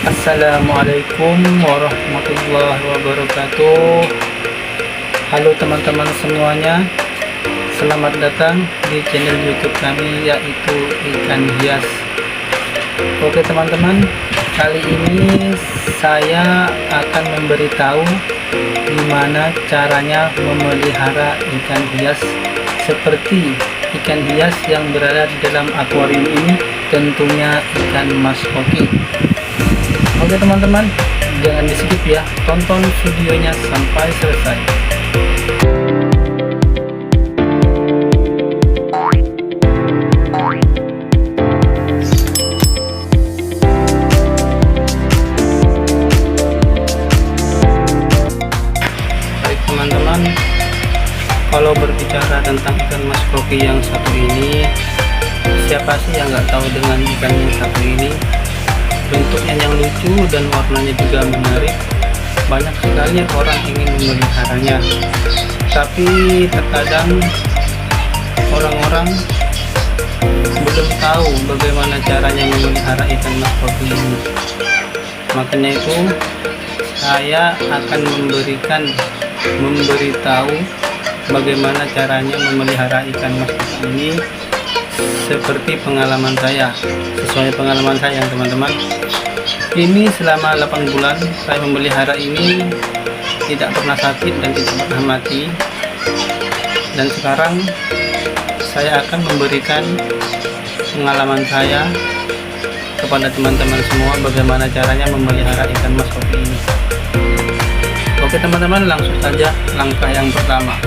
Assalamualaikum warahmatullahi wabarakatuh. Halo teman-teman semuanya, selamat datang di channel YouTube kami, yaitu Ikan Hias. Oke teman-teman, kali ini saya akan memberitahu gimana caranya memelihara ikan hias seperti ikan hias yang berada di dalam akuarium ini, tentunya ikan mas hoki. Oke teman-teman, jangan di skip ya, tonton videonya sampai selesai. Baik teman-teman, kalau berbicara tentang ikan mas hoki yang satu ini, siapa sih yang nggak tahu dengan ikan yang satu ini? Bentuknya yang lucu dan warnanya juga menarik. Banyak sekali orang ingin memeliharanya, tapi terkadang orang-orang belum tahu bagaimana caranya memelihara ikan mas hoki ini. Makanya itu saya akan memberitahu bagaimana caranya memelihara ikan mas hoki ini seperti pengalaman saya, sesuai pengalaman saya teman-teman. Ini selama 8 bulan saya memelihara ini tidak pernah sakit dan tidak pernah mati. Dan sekarang saya akan memberikan pengalaman saya kepada teman-teman semua bagaimana caranya memelihara ikan mas hoki ini. Oke teman-teman, langsung saja langkah yang pertama.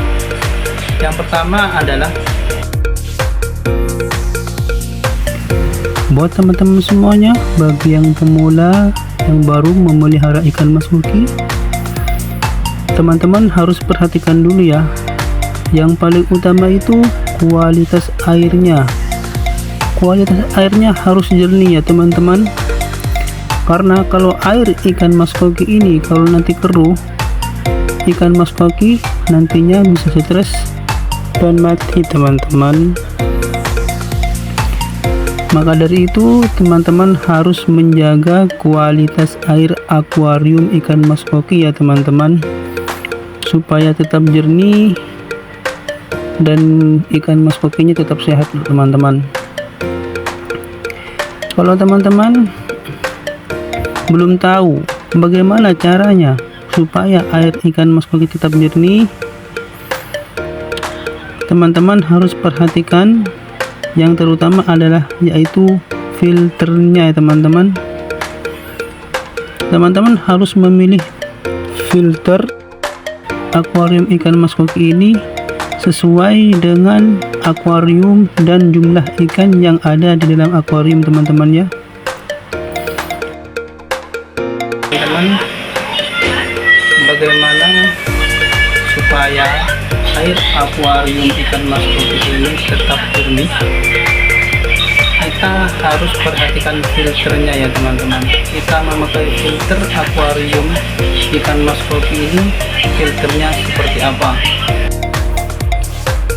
Yang pertama adalah buat teman-teman semuanya, bagi yang pemula yang baru memelihara ikan mas hoki, teman-teman harus perhatikan dulu ya. Yang paling utama itu kualitas airnya. Kualitas airnya harus jernih ya teman-teman, karena kalau air ikan mas hoki ini kalau nanti keruh, ikan mas hoki nantinya bisa stres dan mati teman-teman. Maka dari itu teman-teman harus menjaga kualitas air akuarium ikan mas hoki ya teman-teman, supaya tetap jernih dan ikan mas hokinya tetap sehat teman-teman. Kalau teman-teman belum tahu bagaimana caranya supaya air ikan mas hoki tetap jernih, teman-teman harus perhatikan yang terutama adalah yaitu filternya ya teman-teman. Teman-teman harus memilih filter akuarium ikan mas hoki ini sesuai dengan akuarium dan jumlah ikan yang ada di dalam akuarium teman-teman ya. Teman-teman, bagaimana supaya air akuarium ikan mas hoki ini tetap jernih? Kita harus perhatikan filternya ya teman-teman. Kita memakai filter akuarium ikan mas hoki ini, filternya seperti apa?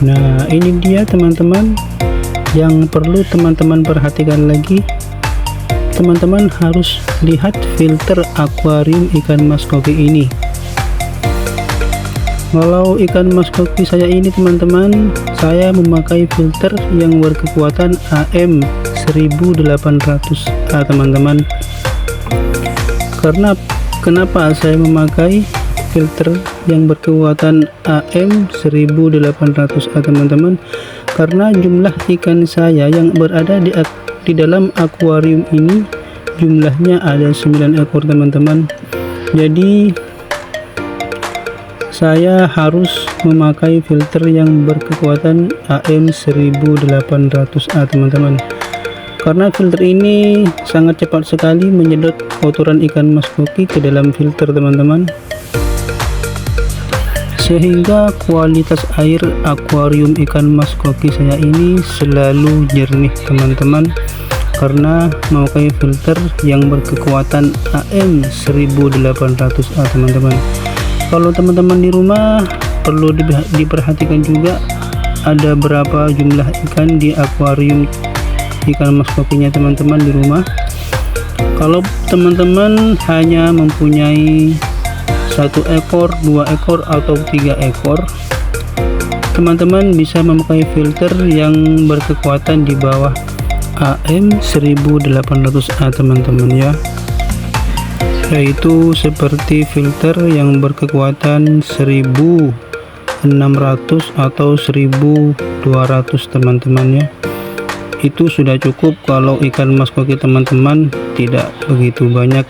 Nah ini dia teman-teman yang perlu teman-teman perhatikan lagi. Teman-teman harus lihat filter akuarium ikan mas hoki ini. Kalau ikan mas hoki saya ini teman-teman, saya memakai filter yang berkekuatan AM 1800A teman-teman. Karena kenapa saya memakai filter yang berkekuatan AM 1800A teman-teman? Karena jumlah ikan saya yang berada di dalam akuarium ini jumlahnya ada 9 ekor teman-teman. Jadi saya harus memakai filter yang berkekuatan AM 1800A teman-teman, karena filter ini sangat cepat sekali menyedot kotoran ikan mas hoki ke dalam filter teman-teman, sehingga kualitas air akuarium ikan mas hoki saya ini selalu jernih teman-teman, karena memakai filter yang berkekuatan AM 1800A teman-teman. Kalau teman-teman di rumah perlu diperhatikan juga ada berapa jumlah ikan di akuarium ikan mas hokinya teman-teman di rumah. Kalau teman-teman hanya mempunyai 1 ekor, 2 ekor, atau 3 ekor, teman-teman bisa memakai filter yang berkekuatan di bawah AM 1800A teman-teman ya, yaitu seperti filter yang berkekuatan 1600 atau 1200 teman-teman ya. Itu sudah cukup kalau ikan mas koki teman-teman tidak begitu banyak,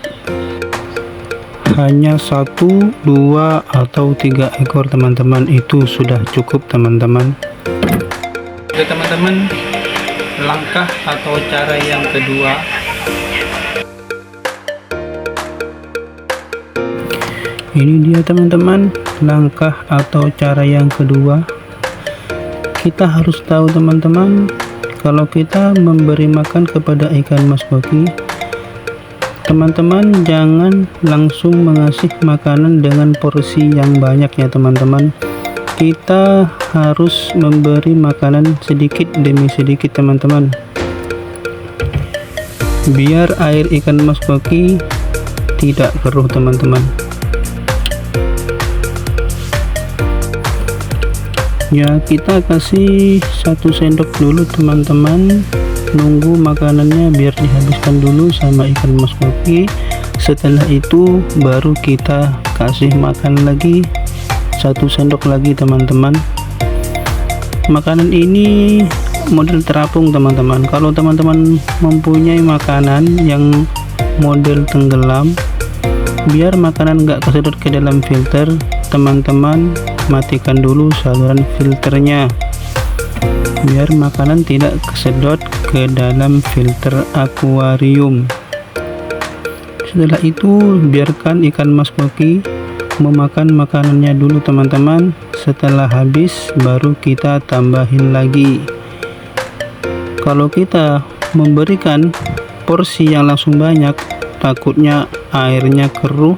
hanya 1, 2, atau 3 ekor teman-teman, itu sudah cukup teman-teman. Oke teman-teman, langkah atau cara yang kedua, ini dia teman-teman, langkah atau cara yang kedua. Kita harus tahu teman-teman, kalau kita memberi makan kepada ikan mas koki, teman-teman jangan langsung mengasih makanan dengan porsi yang banyak ya teman-teman. Kita harus memberi makanan sedikit demi sedikit teman-teman, biar air ikan mas koki tidak keruh teman-teman. Ya, kita kasih 1 sendok dulu teman-teman, nunggu makanannya biar dihabiskan dulu sama ikan mas koki. Setelah itu baru kita kasih makan lagi 1 sendok lagi teman-teman. Makanan ini model terapung teman-teman. Kalau teman-teman mempunyai makanan yang model tenggelam, biar makanan nggak kesedot ke dalam filter, teman-teman matikan dulu saluran filternya biar makanan tidak kesedot ke dalam filter akuarium. Setelah itu biarkan ikan mas koki memakan makanannya dulu teman-teman. Setelah habis baru kita tambahin lagi. Kalau kita memberikan porsi yang langsung banyak, takutnya airnya keruh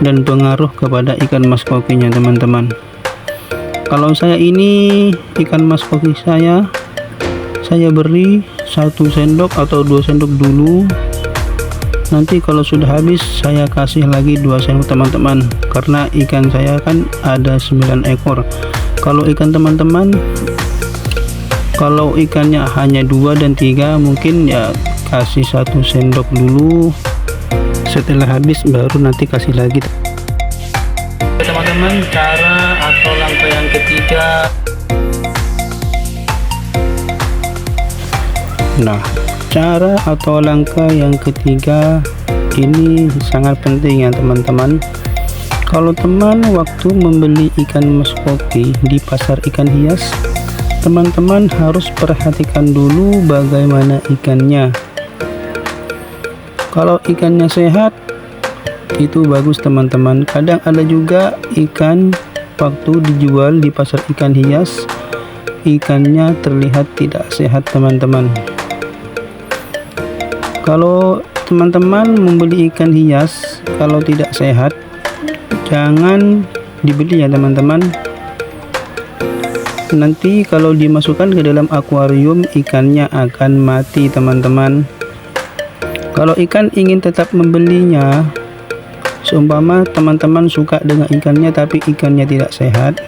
dan pengaruh kepada ikan mas kokinya teman-teman. Kalau saya ini ikan mas koki saya beri 1 sendok atau 2 sendok dulu, nanti kalau sudah habis saya kasih lagi 2 sendok teman-teman, karena ikan saya kan ada 9 ekor. Kalau ikan teman-teman, kalau ikannya hanya 2 dan 3, mungkin ya kasih 1 sendok dulu, setelah habis baru nanti kasih lagi teman-teman. Cara atau langkah yang ketiga, nah cara atau langkah yang ketiga ini sangat penting ya teman-teman. Kalau teman waktu membeli ikan mas koki di pasar ikan hias, teman-teman harus perhatikan dulu bagaimana ikannya. Kalau ikannya sehat, itu bagus teman-teman. Kadang ada juga ikan waktu dijual di pasar ikan hias, ikannya terlihat tidak sehat teman-teman. Kalau teman-teman membeli ikan hias kalau tidak sehat, jangan dibeli ya teman-teman. Nanti kalau dimasukkan ke dalam akuarium, ikannya akan mati teman-teman. Kalau ikan ingin tetap membelinya, seumpama teman-teman suka dengan ikannya tapi ikannya tidak sehat,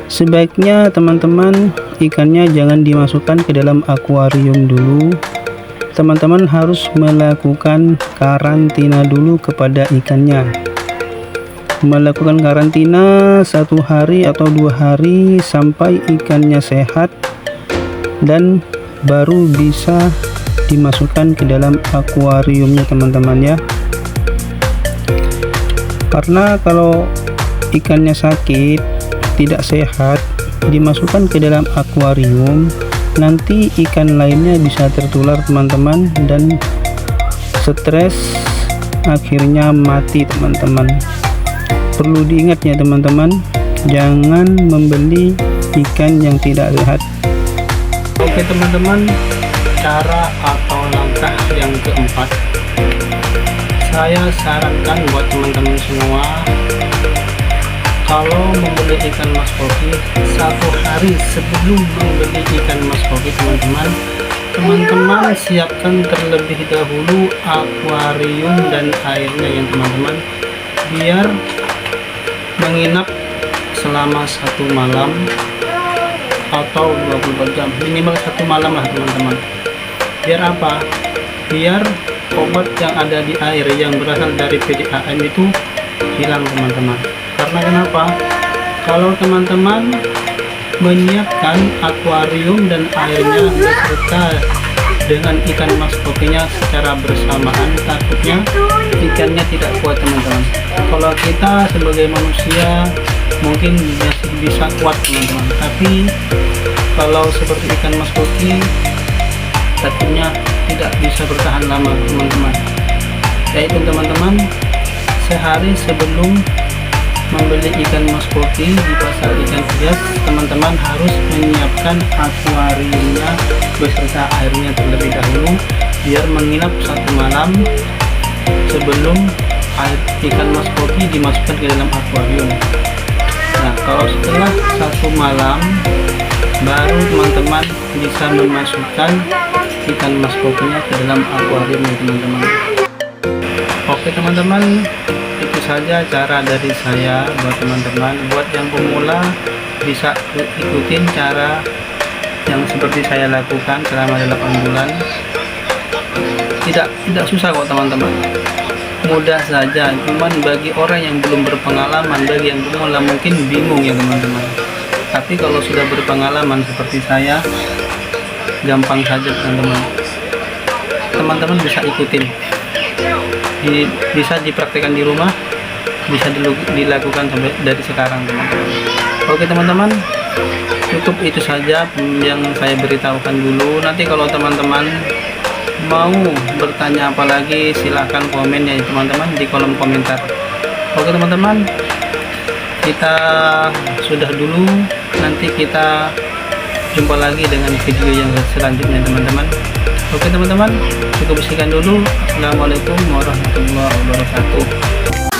sebaiknya teman-teman ikannya jangan dimasukkan ke dalam akuarium dulu. Teman-teman harus melakukan karantina dulu kepada ikannya. Melakukan karantina 1 hari atau 2 hari sampai ikannya sehat, dan baru bisa dimasukkan ke dalam akuariumnya teman-teman ya. Karena kalau ikannya sakit, tidak sehat, dimasukkan ke dalam akuarium, nanti ikan lainnya bisa tertular teman-teman dan stres, akhirnya mati teman-teman. Perlu diingat ya teman-teman, jangan membeli ikan yang tidak sehat. Oke teman-teman, cara atau langkah yang keempat, saya sarankan buat teman-teman semua, kalau membeli ikan mas koki, 1 hari sebelum membeli ikan mas koki teman-teman, teman-teman siapkan terlebih dahulu akuarium dan airnya ya teman-teman, biar menginap selama 1 malam atau 24 jam, minimal 1 malam lah teman-teman. Biar apa? Biar obat yang ada di air yang berasal dari PDAM itu hilang teman-teman. Karena kenapa? Kalau teman-teman menyiapkan akuarium dan airnya beserta dengan ikan mas kokinya secara bersamaan, takutnya ikannya tidak kuat teman-teman. Kalau kita sebagai manusia mungkin masih bisa kuat teman-teman, tapi kalau seperti ikan mas koki takutnya tidak bisa bertahan lama teman-teman. Yaitu teman-teman, sehari sebelum membeli ikan mas koki di pasar ikan hias, teman-teman harus menyiapkan akuariumnya beserta airnya terlebih dahulu, biar menginap 1 malam sebelum air ikan mas koki dimasukkan ke dalam akuarium. Nah, kalau setelah 1 malam baru teman-teman bisa memasukkan ikan mas kokinya ke dalam akuarium ya teman-teman. Oke teman-teman, itu saja cara dari saya buat teman-teman. Buat yang pemula bisa ikutin cara yang seperti saya lakukan selama 8 bulan. Tidak susah kok teman-teman, mudah saja. Cuman bagi orang yang belum berpengalaman, bagi yang pemula mungkin bingung ya teman-teman. Tapi kalau sudah berpengalaman seperti saya, gampang saja teman-teman. Teman-teman bisa ikutin, bisa dipraktikkan di rumah, bisa dilakukan sampai dari sekarang teman-teman. Oke teman-teman, cukup itu saja yang saya beritahukan dulu. Nanti kalau teman-teman mau bertanya apa lagi, silahkan komen ya teman-teman di kolom komentar. Oke teman-teman, kita sudah dulu, nanti kita jumpa lagi dengan video yang selanjutnya teman-teman. Oke teman-teman, cukup sekian dulu. Assalamualaikum warahmatullahi wabarakatuh.